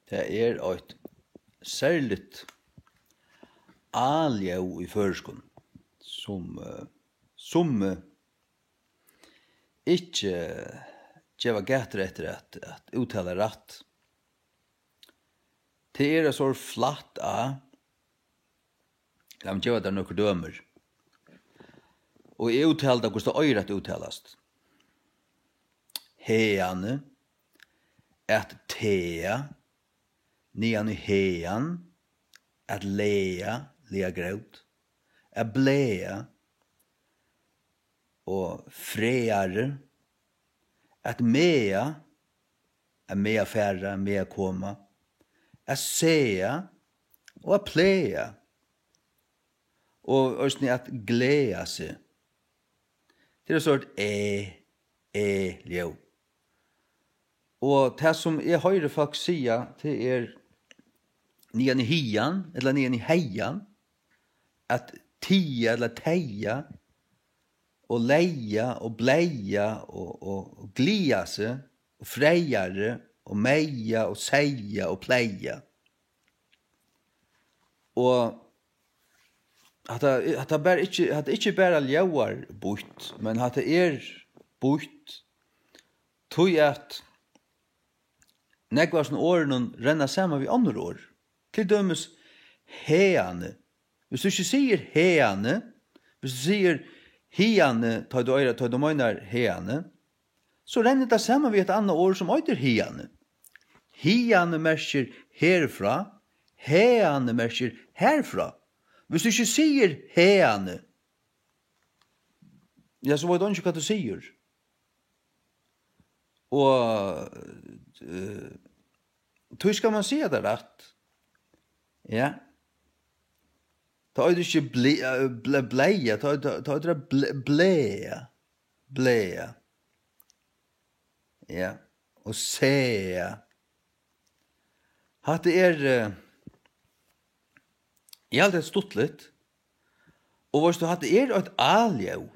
Det ett särligt aljau i førskon som ikke gjeva gater etter at uttala rätt. Det så flatt a. Lam gjeva der nokre dømer. Og jeg uttalda hvordan det øyret uttalast. Heane, at tea, nian i hean, at lea graut, at blea, og freare, at mea færra, mea koma, at sea, og at plea, og også at glea seg. Det sort ljau. Og det som jeg høyre folk sia, det nian i hian, eller nian i heian, at tia eller teia, og leia, og bleia, og glia seg, og freiare, og meia, og seia, og pleia. Og at det ikke bare ljauar bort, men at det bort, tog at nekvar sånne årene renner sammen med andre år. Til dømes heane. Hvis du ikke sier heane, hvis du sier hiane, tar du mener heane, så renner det sammen med et annet år som øyder hiane. Hiane merker herfra, heane merker herfra. Hvis du ikke sier heane, ja, så vet du ikke hva du sier. Og då skal man si det rett. Ja. Da er det ikke bleia, da er det bleia. Ja. Og sea. Hatt det jeg hadde stått litt. Og hvis du hadde et aljau,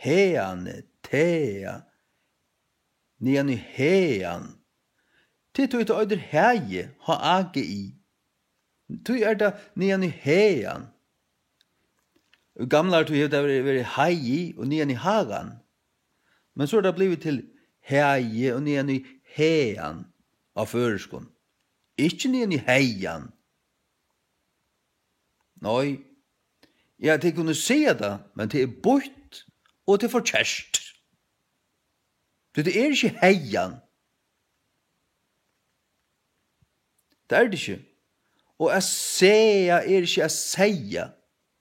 heane, tea, nian i hean, til du ikke øyder heie, ha age i. Du det nian i hean. Gamla du har det vært hei og nian i hagan. Men så det blivit til heie og nian i hean av føreskon. Ikke nian i heian. Nei, ja, det kunne se det, men det bort, og det forkjærst. Det ikke heian. Det det ikke. Og a sea ikke a seia,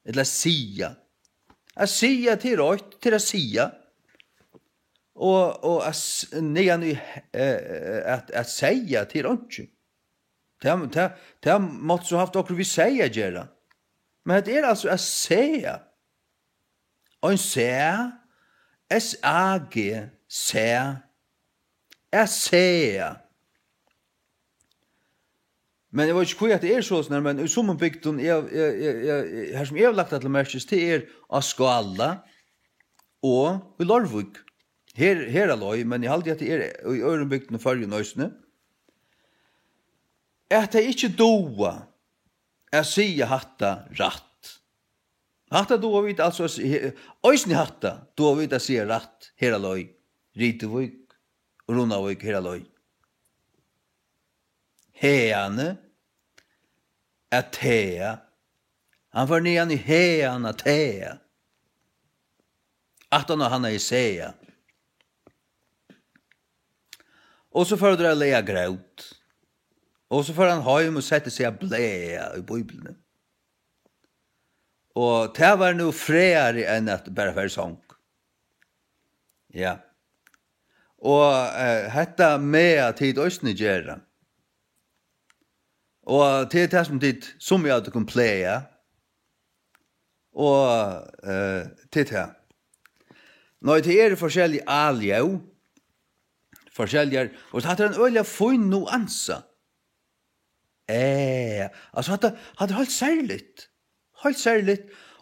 eller sia. A sia til røyt, til a sia. Og nean at seia til røyt. Det måtte så haft okkur vi seia gjerra. Men det altså a sea. Og en sea, S-A-G, sea, a sea. Men jeg vet ikke hva det sånn, men i sommerbygden, her som jeg har lagt til merkes, det av Skala og i Lorvik. Her løy, men jeg har alltid at det i Ørenbygden og Førje Nøysene. At det ikke doa jeg sier hatta ratt. Hatta doa vidt, altså, øysene hatta doa vidt jeg sier ratt, her løy, Ritevik, Runavik, her løy. Heane, Atea. Han var nian i hean Atea. At han i sea. Og så får det lea graut. Og så får han heim og sette seg blea i Bibelen. Og det var nu freare enn at bare være sång. Ja. Og hetta med tid østene gjerra. Og til det som dit, som jeg hadde kunnet pleie, og til det. Nå, det forskjellige aljau, forskjellige, og det hadde en øyla funn nuansa. Altså, hadde holdt særligt,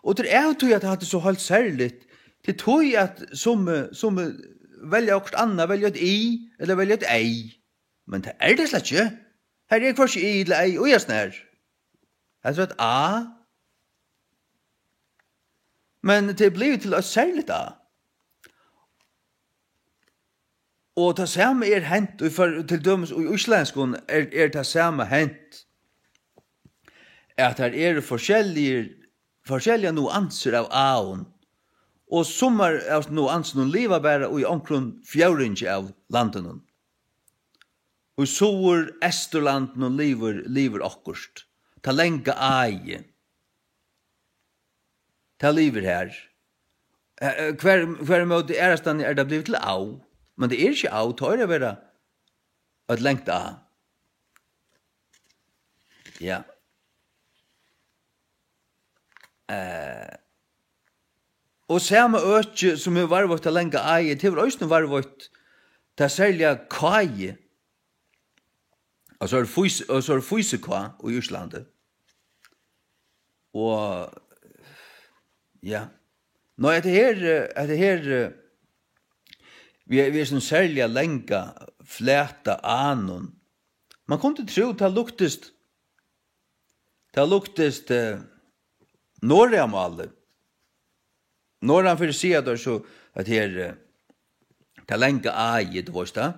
og det tog at det hadde så holdt særligt, det tog at som velger okkur anna, velger et i, eller velger et ei, men det det slett ikke. Her er kvars I til ei, og jeg snær. Jeg tror at A. Men det blir til et særligt A. Og det samme er hent, og til dømes og i islandskon er det samme hent, at her er forskjellige nuanser av A-en, og sommer av nuanser lever bare i omkron fjøringe av landen. Og så er Esterlanden lever akkurst. Ta lenge eie. Ta lever her. Hver måte er det blivet til au. Men det er ikke au, tar det være et lengt av. Ja. Og samme øke som er varvått til lenge eie, det var også varvått til særlig kaje. Og så er det fysikva i Islandet. Og ja. Nå er det her vi er sånn særlig lenga flæta anon. Man kunne tro det luktest Norramalet. Norran for å si at det er så at her det lenga eie, det var det.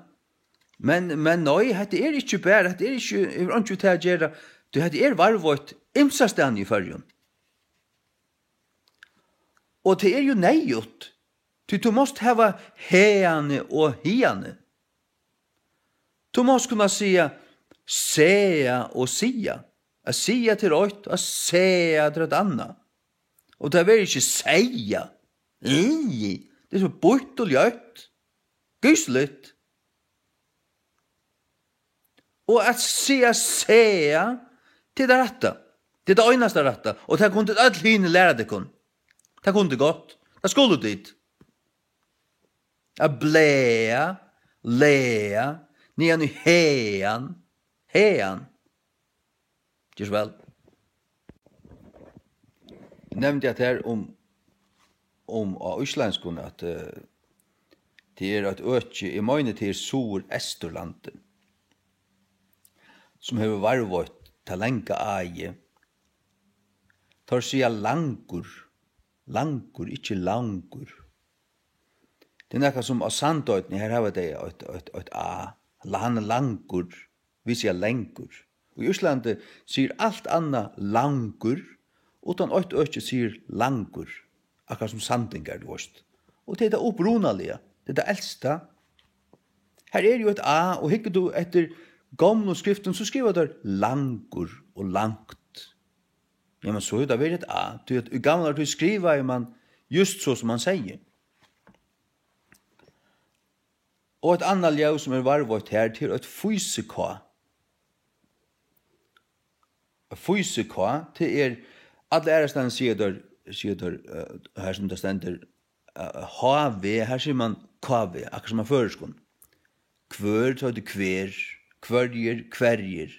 Men nei, det er ikke bare, det er ikke, jeg vil ikke til å gjøre, det er varvått imsastan i førjen. Og det er jo nejut, du måste hava heane og hiane. Du måste kunna säga sea och sia. Att sia till ett och sea till ett annat. Och det är inte säga. Det är så bort och ljött. Gysligt. Och att säga sea till det rätta. Det är det einaste rätta. Och det kunde all hinne lära det kun. Det kunde gott. Det skulle dit. A bläa, lea, nian i hean. Just vel. Nevnte jeg her om av islandskon at det er et øke i møyne til Sur Esterlanden som har varvått til lenge eie. Tar seg langur, ikke langur. Det er nekka som av sandøytene, her har det et A. Han er langur, vi sier lengur. Og i Íslandi sier alt anna langur, utan ett øke sier langur, akkurat som sandingar, du vet. Og det er det opprunalige, det er det eldste. Her er jo et A, og hikker du etter gamle skriften, så skriver det langur og langt. Ja, men så er det vært et A. I gamle år skriver man just så som man sier. Og et annet ljøv som er varvått her til et fysikva. Fysikva til er alle ærestand sier der her som det stender HV, her sier man KV, akkurat som man føreskon. Kvør, så er det kver, kverjer.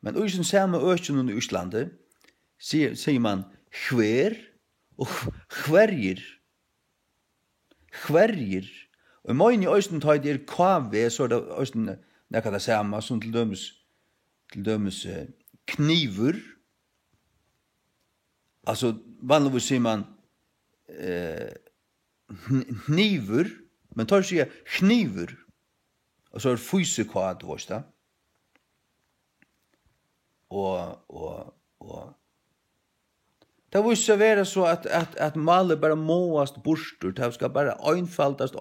Men i den samme økenen i Íslandi sier man kver og kverjer. Kverjer. Og i møyne i Østen tar det KV, så er det Østen nekka det samme, som til dømes kniver. Altså, vanligvis sier man kniver, men tar sier kniver. Og så er det fysikvad, vårt da. Og det vil ikke være så at malet bare måast borster, det skal bare øynfaldast.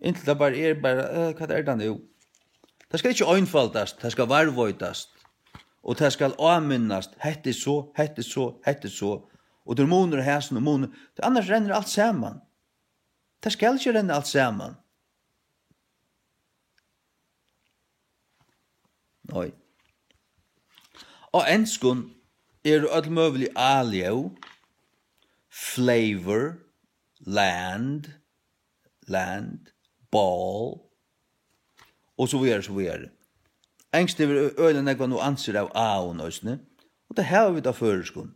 Inntil det bare hva er det nå? Det skal ikke øynfaldast, det skal varvøytast. Og det skal avminnast, hette så. Og det er moner og hæsen og moner. Annars renner alt sammen. Det skal ikke renne alt sammen. Nei. Og enskun er alt møvelig alio, flavor, land, ball, og så videre. Engst er øyne nekva no anser av aun, og det har vi da føreskun.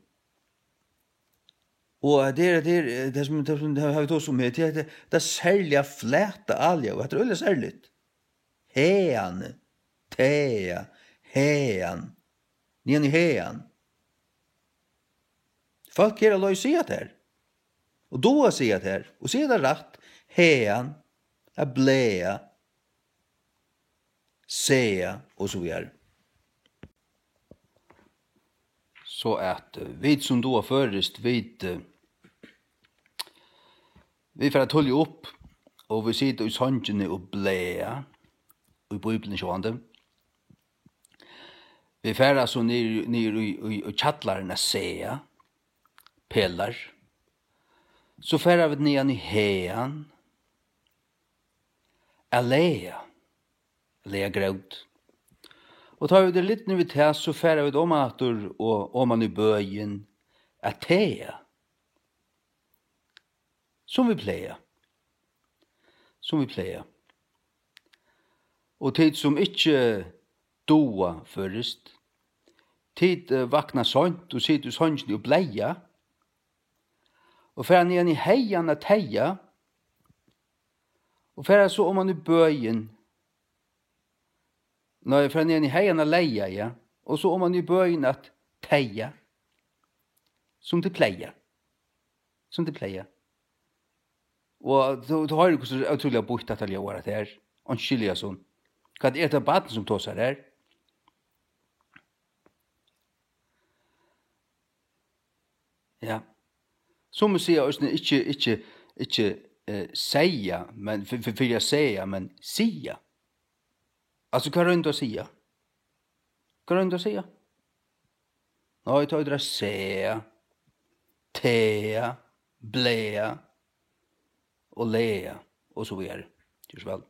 Og det som har vi tog som heter, det er særlig flæta alio, det er øyne særlig. Heane, teja, hean, nian i hean. Folk er aloi sier det her. Og då sier det her. Og sier det rett. Hean, a blea, sea, og så videre. Så at vi som då først, vi får tolje opp, og vi sitter i sånne og blea, og i Bibelen sjående. Vi får altså ned i kjattlerne sea, pelar. Så får vi ned i hean, alea grød. Og tar vi det litt når vi tar, så får vi det om atter, og om man i bøyen, atea. Som vi pleier. Og tid som ikke doa først, tid vakna sånt, og sitter sånt og bleia, og fer han igjen i heian at heia, og fer han så om han i bøyen, fer han igjen i heian at leia, ja, og så om han i bøyen at teia, som det pleier. Og du har jo hvordan utrolig bort at alle året her, og skilja sånn. Hva er det baden som tås her? Ja. Som vi sier, ikke seia, men for jeg seia, men sia. Altså, hva er det å sia? Nå, jeg tar det sea, tea, blea, og lea, og så videre. Just vel.